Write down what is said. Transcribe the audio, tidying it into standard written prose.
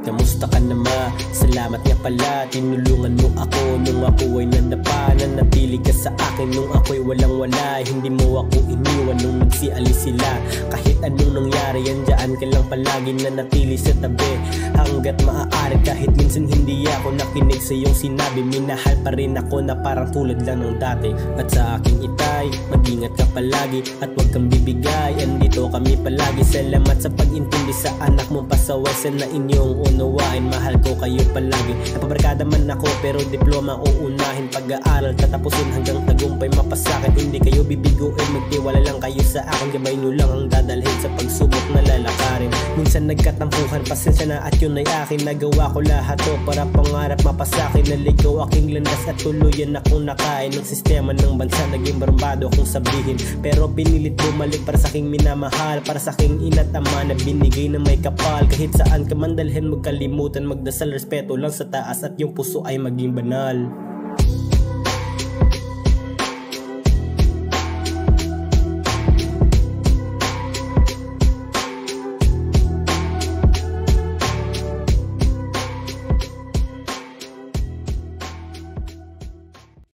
Kamusta ka naman? Salamat nga pala, tinulungan mo ako nung ako ay nadapa. Nanatili ka sa akin nung ako'y walang-wala. Hindi mo ako iniwan nung nagsialis sila. Kahit anong nangyari, andyan ka lang palagi, nanatili sa tabi hanggat maaari. Kahit minsan hindi ako nakinig sa iyong sinabi, minahal pa rin ako na parang tulad lang ng dati. At sa aking itay, mag-ingat ka palagi at huwag kang bibigay. Andito kami palagi, salamat sa pag-intindi sa anak mong pasaway. Sana inyong unawain, mahal ko kayo palagi. Napabarkada man ako pero diploma uunahin. Pag-aaral tatapusin hanggang tagumpay mapasakin. Hindi kayo bibiguin, magtiwala lang kayo sa akin. Gabay nyo lang ang dadalhin sa pagsubok na lalakarin. Minsan nagkatampuhan, pasensya na at yun ay akin. Nagawa ko lahat to para pangarap mapasakin. Naligaw aking landas at tuluyan akong nakain ng sistema ng bansa. Naging barbado akong sabihin, pero pinilit bumalik para sa aking minamahal. Para sa aking ina't ama na binigay na may kapal. Kahit saan ka man dalhin, kalimutan magdasal, respeto lang sa taas at yung puso ay maging banal.